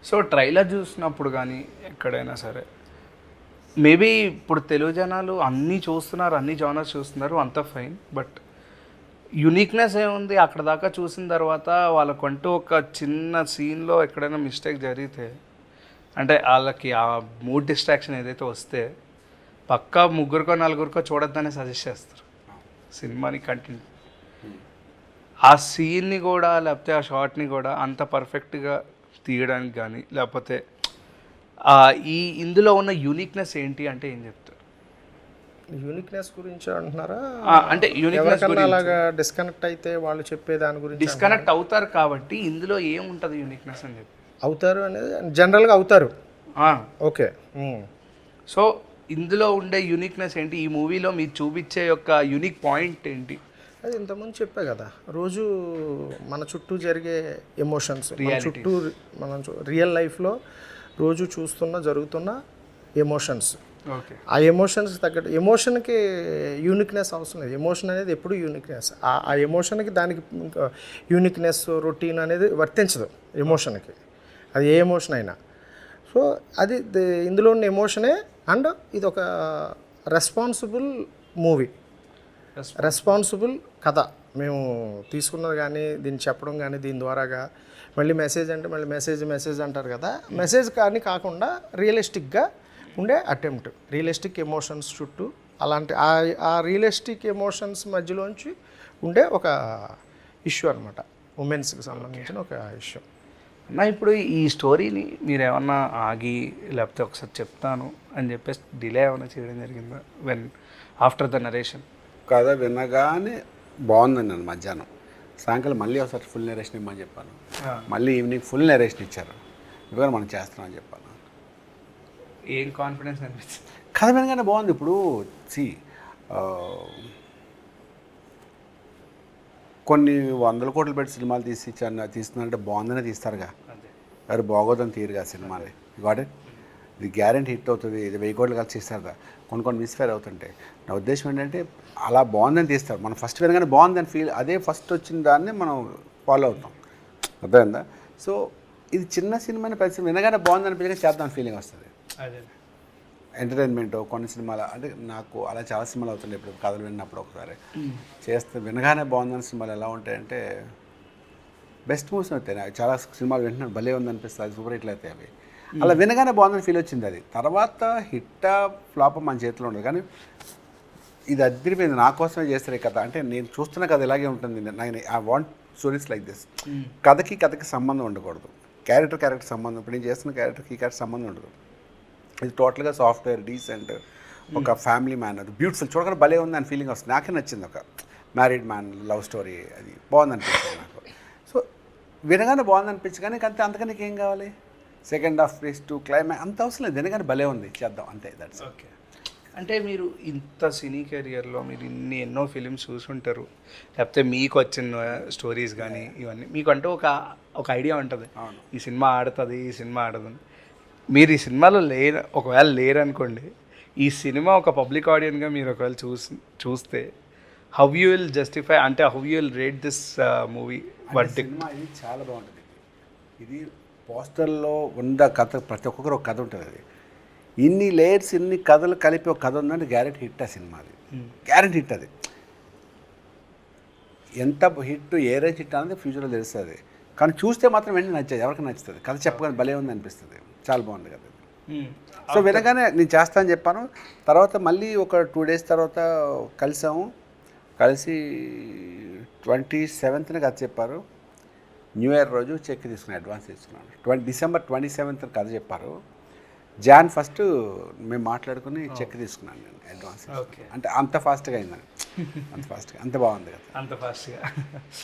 So trailer చూసినప్పుడు కానీ ఎక్కడైనా సరే మేబీ ఇప్పుడు తెలుగు జనాలు అన్నీ చూస్తున్నారు, అన్ని జానర్స్ చూస్తున్నారు, అంత ఫైన్. బట్ యునిక్నెస్ ఏముంది అక్కడ దాకా చూసిన తర్వాత వాళ్ళకంటూ ఒక చిన్న సీన్లో ఎక్కడైనా మిస్టేక్ జరిగితే, అంటే వాళ్ళకి ఆ మూడ్ డిస్ట్రాక్షన్ ఏదైతే వస్తే పక్కా ముగ్గురికో నలుగురికో చూడొద్దనే సజెస్ట్ చేస్తారు సినిమాని కంటిన్యూ. ఆ సీన్ని కూడా లేకపోతే ఆ షార్ట్ని కూడా అంత పర్ఫెక్ట్గా తీయడానికి కానీ లేకపోతే ఇందులో ఉన్న యూనిక్నెస్ ఏంటి అంటే ఏం చెప్తారు? యూనిక్నెస్ గురించి అంటున్నారా? అంటే యూనిక్నెస్ అలాగా డిస్కనెక్ట్ అయితే వాళ్ళు చెప్పే దాని గురించి డిస్కనెక్ట్ అవుతారు కాబట్టి ఇందులో ఏముంటుంది యూనిక్నెస్ అని చెప్పి అవుతారు అనేది జనరల్గా అవుతారు. ఓకే, సో ఇందులో ఉండే యూనిక్నెస్ ఏంటి, ఈ మూవీలో మీరు చూపించే యొక్క యూనిక్ పాయింట్ ఏంటి? అది ఇంతకుముందు చెప్పే కదా, రోజు మన చుట్టూ జరిగే ఎమోషన్స్, చుట్టూ మన రియల్ లైఫ్లో రోజు జరుగుతున్న ఎమోషన్స్, ఆ ఎమోషన్స్కి తగ్గట్టు ఎమోషన్కి యూనిక్నెస్ అవసరం లేదు. ఎమోషన్ అనేది ఎప్పుడు యూనిక్నెస్, ఆ ఎమోషన్కి దానికి యూనిక్నెస్ రొటీన్ అనేది వర్తించదు ఎమోషన్కి, అది ఏ ఎమోషన్ అయినా. సో అది ఇందులో ఉన్న ఎమోషనే. అండ్ ఇది ఒక రెస్పాన్సిబుల్ మూవీ, రెస్పాన్సిబుల్ కథ మేము తీసుకున్నది. కానీ దీన్ని చెప్పడం కానీ దీని ద్వారాగా మళ్ళీ మెసేజ్ అంటే మళ్ళీ మెసేజ్ అంటారు కదా, మెసేజ్ కానీ కాకుండా రియలిస్టిక్గా ఉండే అటెంప్ట్, రియలిస్టిక్ ఎమోషన్స్ చుట్టూ అలాంటి ఆ రియలిస్టిక్ ఎమోషన్స్ మధ్యలోంచి ఉండే ఒక ఇష్యూ అనమాట, ఉమెన్స్కి సంబంధించిన ఒక ఇష్యూ. అన్న ఇప్పుడు ఈ స్టోరీని మీరు ఏమన్నా ఆగి లేకపోతే ఒకసారి చెప్తాను అని చెప్పేసి డిలే ఏమైనా చేయడం జరిగిందా వెన్ ఆఫ్టర్ ద నరేషన్? కథ వినగానే బాగుందండి. నన్ను మధ్యాహ్నం సాయంకాలం మళ్ళీ ఒకసారి ఫుల్ నరేషన్ ఇవ్వమని చెప్పాను, మళ్ళీ ఈవినింగ్ ఫుల్ నరేషన్ ఇచ్చారు, ఇవాళ మనం చేస్తున్నామని చెప్పాను. ఏం కాన్ఫిడెన్స్ అనిపించింది? కథ వినగానే బాగుంది. ఇప్పుడు కొన్ని 100 కోట్లు పెట్టి సినిమాలు తీస్తున్నారంటే బాగుందనే తీస్తారుగా, ఎవరు బాగోదని తీరుగా సినిమాని. గాట్ ఇట్, ఇది గ్యారెంటీ హిట్ అవుతుంది, ఇది 1000 కోట్లు కలిసి తీస్తారుగా. కొన్ని మిస్ఫైర్ అవుతుంటాయి. నా ఉద్దేశం ఏంటంటే అలా బాగుందని తీస్తారు, మనం ఫస్ట్ వినగానే బాగుందని ఫీల్, అదే ఫస్ట్ వచ్చిన దాన్ని మనం ఫాలో అవుతాం, అర్థమైందా? సో ఇది చిన్న సినిమాని ప్రతి వినగానే బాగుందని అనిపించగా చేద్దాం ఫీలింగ్ వస్తుంది. ఎంటర్టైన్మెంట్ కొన్ని సినిమాలు అంటే నాకు అలా చాలా సినిమాలు అవుతుండే, ఇప్పుడు కథలు విన్నప్పుడు ఒకసారి చేస్తే వినగానే బాగుందని సినిమాలు ఎలా ఉంటాయంటే బెస్ట్ మూవీస్ అవుతాయి. నాకు చాలా సినిమాలు వింటున్నాను, భలే ఉందనిపిస్తుంది, అది సూపర్ హిట్లు అవుతాయి అవి. అలా వినగానే బాగుందని ఫీల్ వచ్చింది. అది తర్వాత హిట్టా ఫ్లాప్ మన చేతిలో ఉండదు, కానీ ఇది అదిరిపోయింది. నా కోసమే చేస్తారు ఈ కథ, అంటే నేను చూస్తున్న కథ ఇలాగే ఉంటుంది. I want stories like this. కథకి సంబంధం ఉండకూడదు, క్యారెక్టర్ సంబంధం. ఇప్పుడు నేను చేస్తున్న క్యారెక్టర్కి ఈ క్యారెక్టర్ సంబంధం ఉండదు. ఇది టోటల్గా సాఫ్ట్వేర్ డీసెంట్ ఒక ఫ్యామిలీ మ్యాన్, అది బ్యూటిఫుల్, చూడగానే భలే ఉంది అని ఫీలింగ్ వస్తుంది. నాకే నచ్చింది, ఒక మ్యారీడ్ మ్యాన్ లవ్ స్టోరీ, అది బాగుంది అనిపించింది నాకు. సో వినగానే బాగుంది అనిపించి, కానీ అంతకని ఏం కావాలి, second half place to climax అంత అవసరం లేదు, వినగానే భలే ఉంది చేద్దాం అంతే. That's okay. అంటే మీరు ఇంత సినీ కెరియర్లో మీరు ఎన్నో ఫిలిమ్స్ చూసుంటారు, లేకపోతే మీకు వచ్చిన స్టోరీస్ కానీ ఇవన్నీ మీకు అంటూ ఒక ఐడియా ఉంటుంది, ఈ సినిమా ఆడుతుంది, ఈ సినిమా ఆడదని. మీరు ఈ సినిమాలో ఒకవేళ లేరనుకోండి, ఈ సినిమా ఒక పబ్లిక్ ఆడియన్గా మీరు ఒకవేళ చూస్తే హౌ యూ విల్ జస్టిఫై, అంటే how you will rate this movie? Cinema ఇది చాలా బాగుంటుంది. ఇది పోస్టర్లో ఉన్న కథ, ప్రతి ఒక్కరు ఒక కథ ఉంటుంది. అది ఇన్ని లేయర్స్, ఇన్ని కథలు కలిపి ఒక కథ ఉందంటే గ్యారెంటీ హిట్ ఆ సినిమా, అది గ్యారెంటీ హిట్. అది ఎంత హిట్, ఏ రేంజ్ హిట్ అనేది ఫ్యూచర్లో తెలుస్తుంది, కానీ చూస్తే మాత్రం వెంటనే నచ్చేది, ఎవరికి నచ్చుతుంది. కథ చెప్పగానే భలే ఉంది అనిపిస్తుంది, చాలా బాగుంది కదా. సో వినగానే నేను చేస్తానని చెప్పాను. తర్వాత మళ్ళీ ఒక 2 days తర్వాత కలిసి 27th కథ చెప్పారు. న్యూ ఇయర్ రోజు చెక్ తీసుకుని అడ్వాన్స్ తీసుకున్నాను. December 27th కథ చెప్పారు. Jan 1 మేము మాట్లాడుకుని చెక్ తీసుకున్నాను నేను అడ్వాన్స్. అంటే అంత ఫాస్ట్గా అయిందని, అంత బాగుంది కదా, అంత ఫాస్ట్గా.